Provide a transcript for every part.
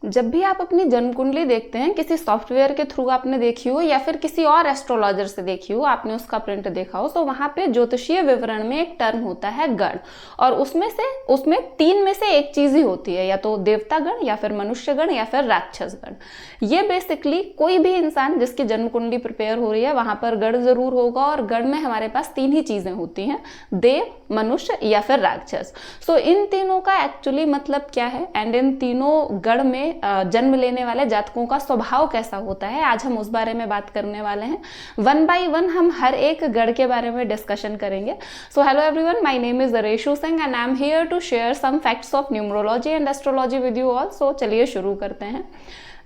जब भी आप अपनी जन्म कुंडली देखते हैं, किसी सॉफ्टवेयर के थ्रू आपने देखी हो या फिर किसी और एस्ट्रोलॉजर से देखी हो, आपने उसका प्रिंट देखा हो, तो वहां पे ज्योतिषीय विवरण में एक टर्म होता है गण, और उसमें 3 में से एक चीज ही होती है, या तो देवता गण या फिर मनुष्य गण या फिर राक्षस गण। ये बेसिकली कोई भी इंसान जिसकी जन्म कुंडली प्रिपेयर हो रही है वहां पर गण जरूर होगा, और गण में हमारे पास 3 ही चीजें होती हैं, देव, मनुष्य या फिर राक्षस। सो इन तीनों का एक्चुअली मतलब क्या है, एंड इन तीनों गण में जन्म लेने वाले जातकों का स्वभाव कैसा होता है, आज हम उस बारे में बात करने वाले हैं। 1 बाय 1 हम हर एक गण के बारे में डिस्कशन करेंगे। So hello everyone, my name is Reshu Singh and I am here to share some facts of numerology and astrology with you all. So चलिए शुरू करते हैं।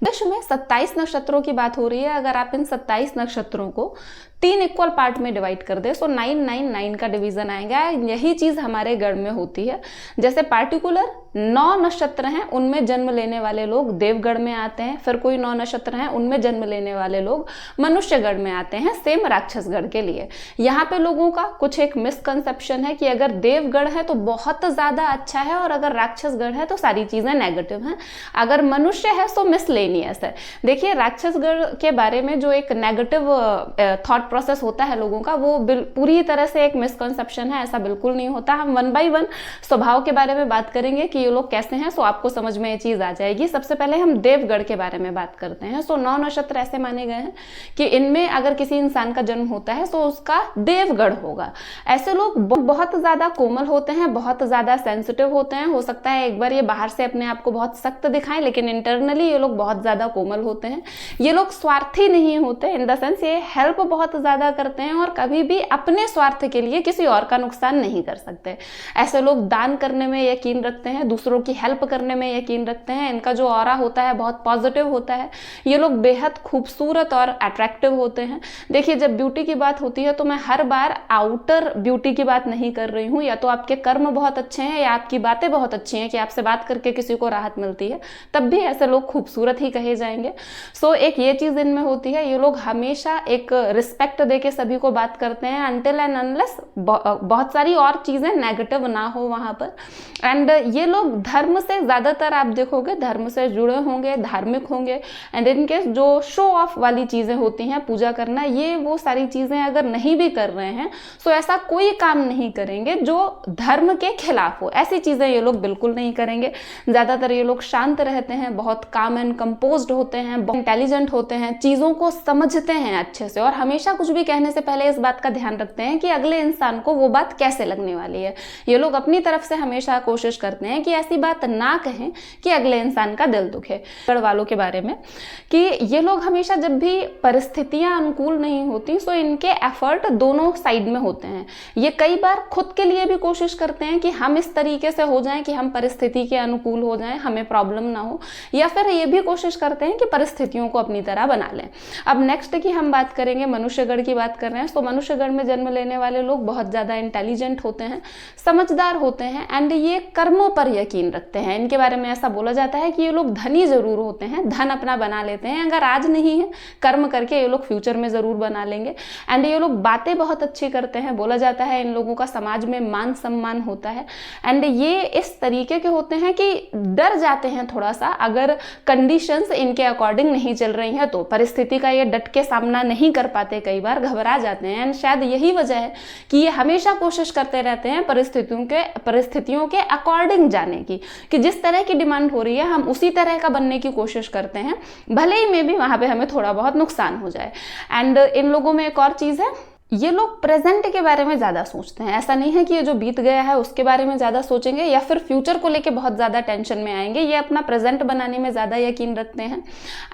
विश्व में 27 नक्षत्रों की बात हो रही है। अगर आप इन 27 नक्षत्रों को 3 इक्वल पार्ट में डिवाइड कर दे, सो 999 का डिवीजन आएगा। यही चीज हमारे गण में होती है। जैसे पार्टिकुलर 9 नक्षत्र हैं, उनमें जन्म लेने वाले लोग देवगण में आते हैं, फिर कोई 9 नक्षत्र हैं उनमें जन्म लेने वाले लोग मनुष्य गण में आते हैं, सेम राक्षस गण के लिए। यहाँ पे लोगों का कुछ एक मिसकंसेप्शन है कि अगर देवगण है तो बहुत ज्यादा अच्छा है, और अगर राक्षस गण है तो सारी चीजें नेगेटिव हैं, अगर मनुष्य है तो मिसलेनियस है। देखिए, राक्षस गण के बारे में जो एक नेगेटिव थॉट प्रोसेस होता है लोगों का, वो पूरी तरह से एक मिसकंसेप्शन है। ऐसा बिल्कुल नहीं होता। हम 1 बाय 1 स्वभाव के बारे में बात करेंगे कि ये लोग कैसे हैं, सो आपको समझ में ये चीज आ जाएगी। सबसे पहले हम देवगण के बारे में बात करते हैं। सो 9 नक्षत्र ऐसे माने गए हैं कि इनमें अगर किसी इंसान का जन्म होता है तो उसका देवगण होगा। ऐसे लोग बहुत ज्यादा कोमल होते हैं, बहुत ज्यादा सेंसिटिव होते हैं। हो सकता है एक बार ये बाहर से अपने आप को बहुत सख्त दिखाएं, लेकिन इंटरनली ये लोग बहुत ज्यादा कोमल होते हैं। ये लोग स्वार्थी नहीं होते, इन द सेंस ये हेल्प बहुत ज्यादा करते हैं और कभी भी अपने स्वार्थ के लिए किसी और का नुकसान नहीं कर सकते। ऐसे लोग दान करने में यकीन रखते हैं, दूसरों की हेल्प करने में यकीन रखते हैं। इनका जो ऑरा होता है बहुत पॉजिटिव होता है। ये लोग बेहद खूबसूरत और अट्रैक्टिव होते हैं। देखिए, जब ब्यूटी की बात होती है तो मैं हर बार आउटर ब्यूटी की बात नहीं कर रही हूँ। या तो आपके कर्म बहुत अच्छे हैं या आपकी बातें बहुत अच्छी हैं कि आपसे बात करके किसी को राहत मिलती है, तब भी ऐसे लोग खूबसूरत ही कहे जाएंगे। सो एक ये चीज इनमें होती है, ये लोग हमेशा एक रिस्पेक्ट देके सभी को बात करते हैं, अनटिल एंड अनलेस बहुत सारी और चीजें नेगेटिव ना हो वहां पर। एंड ये लोग धर्म से ज्यादातर आप देखोगे धर्म से जुड़े होंगे, धार्मिक होंगे। एंड इनकेस जो शो ऑफ वाली चीजें होती हैं, पूजा करना, ये वो सारी चीजें अगर नहीं भी कर रहे हैं तो ऐसा कोई काम नहीं करेंगे जो धर्म के खिलाफ हो। ऐसी चीजें ये लोग बिल्कुल नहीं करेंगे। ज्यादातर ये लोग शांत रहते हैं, बहुत काम एंड कंपोज्ड होते हैं, बहुत इंटेलिजेंट होते हैं, चीजों को समझते हैं अच्छे से, और हमेशा कुछ भी कहने से पहले इस बात का ध्यान रखते हैं कि अगले इंसान को वो बात कैसे लगने वाली है। ये लोग अपनी तरफ से हमेशा कोशिश करते हैं कि ऐसी बात ना कहें कि अगले इंसान का दिल दुखे। गढ़ वालों के बारे में कि ये लोग हमेशा जब भी परिस्थितियां अनुकूल नहीं होती तो इनके एफर्ट दोनों साइड में होते हैं। ये कई बार खुद के लिए भी कोशिश करते हैं कि हम इस तरीके से हो जाएं कि हम परिस्थिति के अनुकूल हो जाएं, हमें प्रॉब्लम ना हो, या फिर ये भी कोशिश करते हैं कि परिस्थितियों को अपनी तरह बना लें। अब नेक्स्ट की हम बात करेंगे, मनुष्यगण की बात कर रहे हैं। तो मनुष्यगण में जन्म लेने वाले लोग बहुत ज्यादा इंटेलिजेंट होते हैं, समझदार होते हैं, एंड ये कर्मों पर यकीन रखते हैं। इनके बारे में ऐसा बोला जाता है कि ये लोग धनी जरूर होते हैं, धन अपना बना लेते हैं, अगर आज नहीं है कर्म करके ये लोग फ्यूचर में जरूर बना लेंगे। एंड ये लोग बातें बहुत अच्छी करते हैं। बोला जाता है इन लोगों का समाज में मान सम्मान होता है। एंड ये इस तरीके के होते हैं कि डर जाते हैं थोड़ा सा, अगर कंडीशंस इनके अकॉर्डिंग नहीं चल रही हैं तो परिस्थिति का ये डट के सामना नहीं कर पाते, कई बार घबरा जाते हैं। एंड शायद यही वजह है कि ये हमेशा कोशिश करते रहते हैं परिस्थितियों के अकॉर्डिंग जाने की, कि जिस तरह की डिमांड हो रही है हम उसी तरह का बनने की कोशिश करते हैं, भले ही में भी वहां पे हमें थोड़ा बहुत नुकसान हो जाए। एंड इन लोगों में एक और चीज है, ये लोग प्रेजेंट के बारे में ज्यादा सोचते हैं। ऐसा नहीं है कि ये जो बीत गया है उसके बारे में ज्यादा सोचेंगे या फिर फ्यूचर को लेके बहुत ज्यादा टेंशन में आएंगे। ये अपना प्रेजेंट बनाने में ज्यादा यकीन रखते हैं।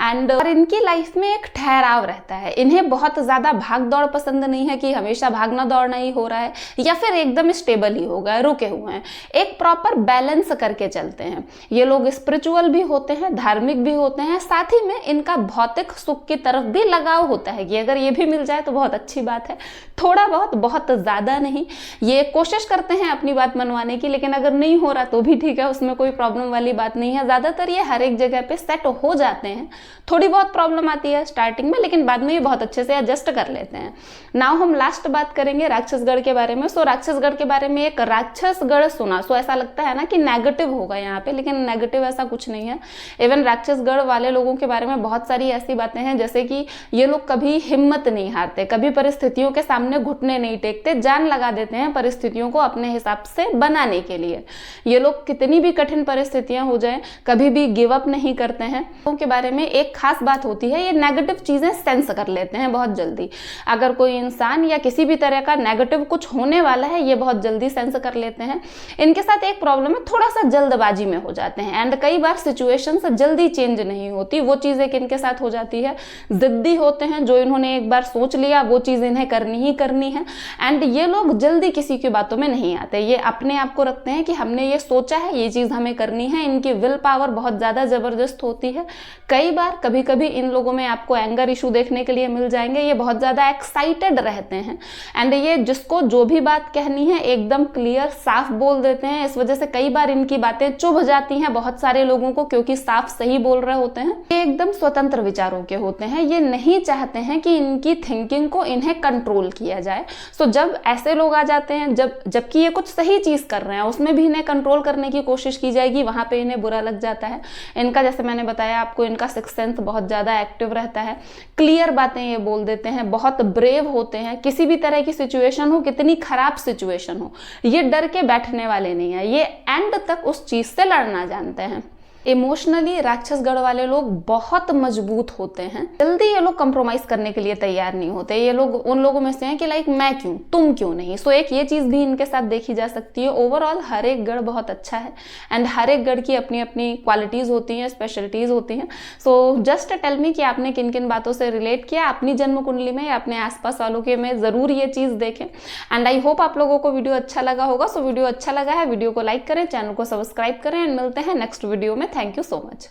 एंड और इनकी लाइफ में एक ठहराव रहता है। इन्हें बहुत ज्यादा भाग दौड़ पसंद नहीं है कि हमेशा भागना दौड़ना ही हो रहा है या फिर एकदम स्टेबल ही हो गए, रुके हुए हैं। एक प्रॉपर बैलेंस करके चलते हैं। ये लोग स्पिरिचुअल भी होते हैं, धार्मिक भी होते हैं, साथ ही में इनका भौतिक सुख की तरफ भी लगाव होता है कि अगर ये भी मिल जाए तो बहुत अच्छी बात है। थोड़ा बहुत, बहुत ज़्यादा नहीं। ये कोशिश करते हैं अपनी बात मनवाने की, लेकिन अगर नहीं हो रहा तो भी ठीक है, उसमें कोई प्रॉब्लम वाली बात नहीं है। ज़्यादातर ये हर एक जगह पे सेट हो जाते हैं। थोड़ी बहुत प्रॉब्लम आती है स्टार्टिंग में, लेकिन बाद में ये बहुत अच्छे से एडजस्ट कर लेते हैं। नाउ हम लास्ट बात करेंगे राक्षसगढ़ के बारे में। सो राक्षसगढ़ के बारे में एक राक्षसगढ़ सुना, सो ऐसा लगता है ना कि नेगेटिव होगा यहाँ पे, लेकिन नेगेटिव ऐसा कुछ नहीं है। इवन राक्षसगढ़ वाले लोगों के बारे में बहुत सारी ऐसी बातें हैं, जैसे कि ये लोग कभी हिम्मत नहीं हारते, कभी परिस्थितियों के सामने घुटने नहीं टेकते, जान लगा देते हैं परिस्थितियों को अपने हिसाब से बनाने के लिए। ये लोग कितनी भी कठिन परिस्थितियां हो जाए कभी भी गिव अप नहीं करते हैं। उनके बारे में एक खास बात होती है, ये नेगेटिव चीजें सेंस कर लेते हैं बहुत जल्दी। अगर कोई इंसान या किसी भी तरह का नेगेटिव कुछ होने वाला है, ये बहुत जल्दी सेंस कर लेते हैं। इनके साथ एक प्रॉब्लम है, थोड़ा सा जल्दबाजी में हो जाते हैं एंड कई बार सिचुएशंस जल्दी चेंज नहीं होती। वो चीजें इनके साथ हो जाती है, जिद्दी होते हैं, जो इन्होंने एक बार सोच लिया वो चीज इन्हें करनी ही करनी है। एंड ये लोग जल्दी किसी की बातों में नहीं आते, ये अपने आप को रखते हैं कि हमने ये सोचा है, ये चीज हमें करनी है। इनकी विल पावर बहुत ज्यादा जबरदस्त होती है। कई बार कभी कभी इन लोगों में आपको एंगर इशू देखने के लिए मिल जाएंगे। ये बहुत ज्यादा एक्साइटेड रहते हैं एंड ये जिसको जो भी बात कहनी है एकदम क्लियर साफ बोल देते हैं। इस वजह से कई बार इनकी बातें चुभ जाती हैं बहुत सारे लोगों को, क्योंकि साफ सही बोल रहे होते हैं। ये एकदम स्वतंत्र विचारों के होते हैं, ये नहीं चाहते हैं कि इनकी थिंकिंग को इन्हें कंट्रोल किया जाए। सो जब ऐसे लोग आ जाते हैं, जबकि ये कुछ सही चीज कर रहे हैं, उसमें भी इन्हें कंट्रोल करने की कोशिश की जाएगी, वहां पे इन्हें बुरा लग जाता है। इनका, जैसे मैंने बताया आपको, इनका सिक्स्थ सेंस बहुत ज्यादा एक्टिव रहता है। क्लियर बातें ये बोल देते हैं, बहुत ब्रेव होते हैं। किसी भी तरह की सिचुएशन हो, कितनी खराब सिचुएशन हो, ये डर के बैठने वाले नहीं है, ये एंड तक उस चीज से लड़ना जानते हैं। इमोशनली राक्षसगढ़ वाले लोग बहुत मजबूत होते हैं, जल्दी ये लोग कंप्रोमाइज करने के लिए तैयार नहीं होते। ये लोग उन लोगों में से हैं कि लाइक मैं क्यों, तुम क्यों नहीं। सो एक ये चीज भी इनके साथ देखी जा सकती है। ओवरऑल हर एक गढ़ बहुत अच्छा है एंड हर एक गढ़ की अपनी अपनी क्वालिटीज होती हैं, स्पेशलिटीज होती हैं। सो जस्ट टेल मी कि आपने किन किन बातों से रिलेट किया अपनी जन्म कुंडली में या अपने आसपास वालों के में। जरूर ये चीज देखें एंड आई होप आप लोगों को वीडियो अच्छा लगा होगा। सो वीडियो अच्छा लगा है, वीडियो को लाइक करें, चैनल को सब्सक्राइब करें एंड मिलते हैं नेक्स्ट वीडियो में। Thank you so much.